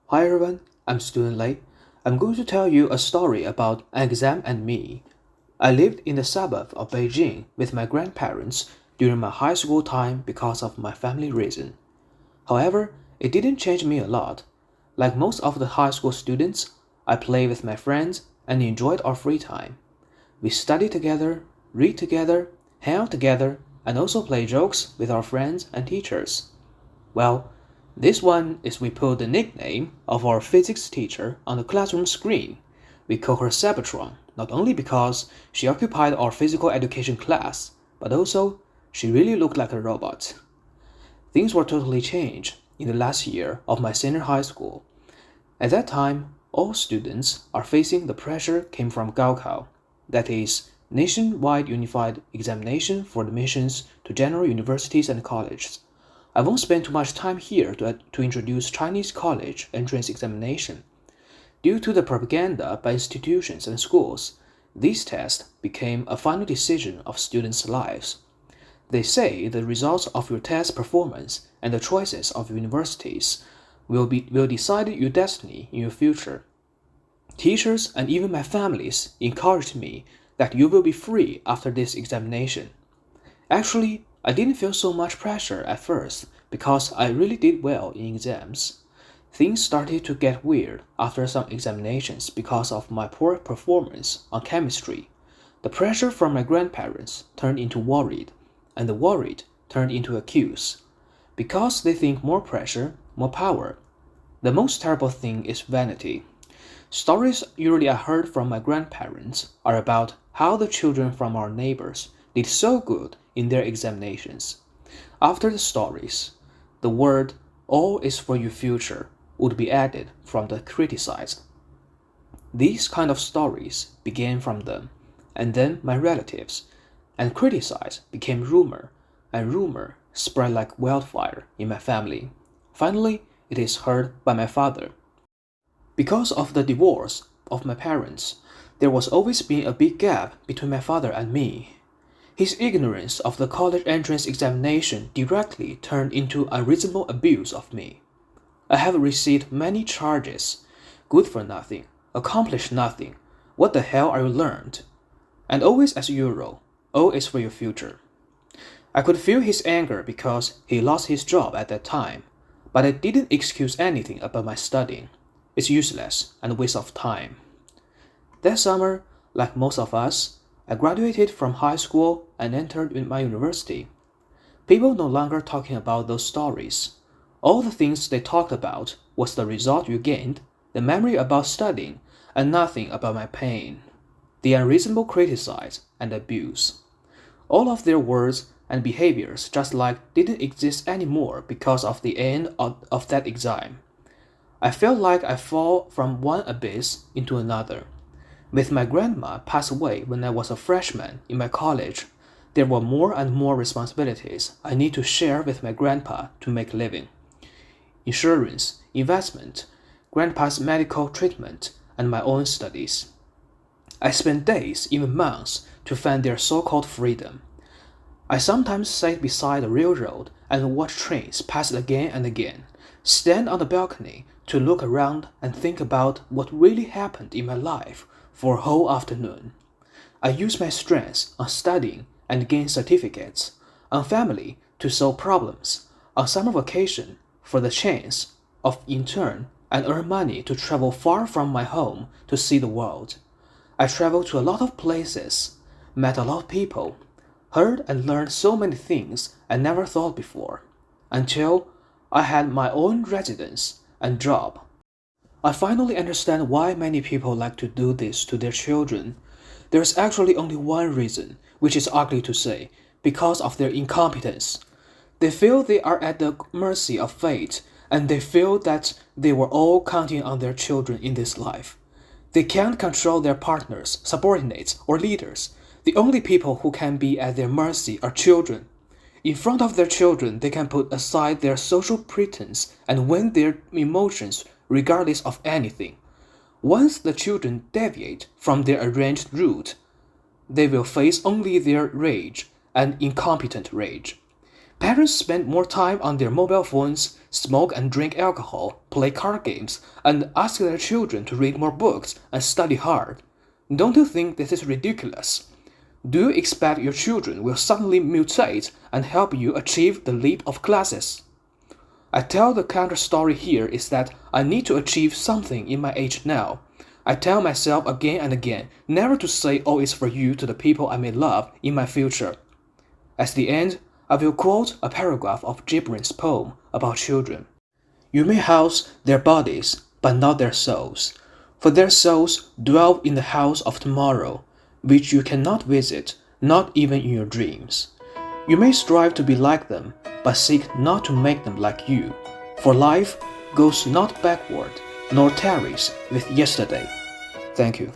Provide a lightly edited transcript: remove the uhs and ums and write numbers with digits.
Hi everyone, I'm Student Lei. I'm going to tell you a story about an exam and me. I lived in the suburb of Beijing with my grandparents during my high school time because of my family reason. However, it didn't change me a lot. Like most of the high school students, I played with my friends and enjoyed our free time. We studied together, read together, hang out together, and also play jokes with our friends and teachers. Well, this one is we put the nickname of our physics teacher on the classroom screen. We call her Cybertron, not only because she occupied our physical education class, but also she really looked like a robot. Things were totally changed in the last year of my senior high school. At that time, all students are facing the pressure came from Gaokao, that is, nationwide unified examination for admissions to general universities and colleges. I won't spend too much time here to introduce Chinese college entrance examination. Due to the propaganda by institutions and schools, these tests became a final decision of students' lives. They say the results of your test performance and the choices of universities will decide your destiny in your future. Teachers and even my families encouraged me that you will be free after this examination. Actually, I didn't feel so much pressure at first because I really did well in exams. Things started to get weird after some examinations because of my poor performance on chemistry. The pressure from my grandparents turned into worried, and the worried turned into accuse. Because they think more pressure, more power. The most terrible thing is vanity. Stories usually I heard from my grandparents are about how the children from our neighbors did so good in their examinations. After the stories, the word all is for your future would be added from the criticized. These kind of stories began from them, and then my relatives, and criticize became rumor, and rumor spread like wildfire in my family. Finally, it is heard by my father. Because of the divorce of my parents, there was always been a big gap between my father and me. His ignorance of the college entrance examination directly turned into unreasonable abuse of me. I have received many charges. Good for nothing, accomplished nothing, what the hell are you learned? And always as usual, all is for your future. I could feel his anger because he lost his job at that time, but I didn't excuse anything about my studying. It's useless and a waste of time. That summer, like most of us, I graduated from high school and entered my university. People no longer talking about those stories. All the things they talked about was the result you gained, the memory about studying, and nothing about my pain. The unreasonable criticize and abuse. All of their words and behaviors just like didn't exist anymore because of the end of that exam. I felt like I fall from one abyss into another. With my grandma passed away when I was a freshman in my college, there were more and more responsibilities I need to share with my grandpa to make a living. Insurance, investment, grandpa's medical treatment, and my own studies. I spent days, even months, to find their so-called freedom. I sometimes sat beside the railroad and watched trains pass again and again, stand on the balcony to look around and think about what really happened in my life for a whole afternoon. I used my strengths on studying and gain certificates, on family to solve problems, on summer vacation for the chance of in turn and earn money to travel far from my home to see the world. I traveled to a lot of places, met a lot of people, heard and learned so many things I never thought before, until I had my own residence and job. I finally understand why many people like to do this to their children. There's actually only one reason, which is ugly to say, because of their incompetence. They feel they are at the mercy of fate, and they feel that they were all counting on their children in this life. They can't control their partners, subordinates, or leaders. The only people who can be at their mercy are children. In front of their children, they can put aside their social pretense and win their emotions regardless of anything. Once the children deviate from their arranged route, they will face only their rage and incompetent rage. Parents spend more time on their mobile phones, smoke and drink alcohol, play card games, and ask their children to read more books and study hard. Don't you think this is ridiculous? Do you expect your children will suddenly mutate and help you achieve the leap of classes? I tell the counter story here is that I need to achieve something in my age now. I tell myself again and again never to say all is for you to the people I may love in my future. At the end, I will quote a paragraph of Gibran's poem about children. You may house their bodies, but not their souls, for their souls dwell in the house of tomorrow, which you cannot visit, not even in your dreams. You may strive to be like them, but seek not to make them like you, for life goes not backward, nor tarries with yesterday. Thank you.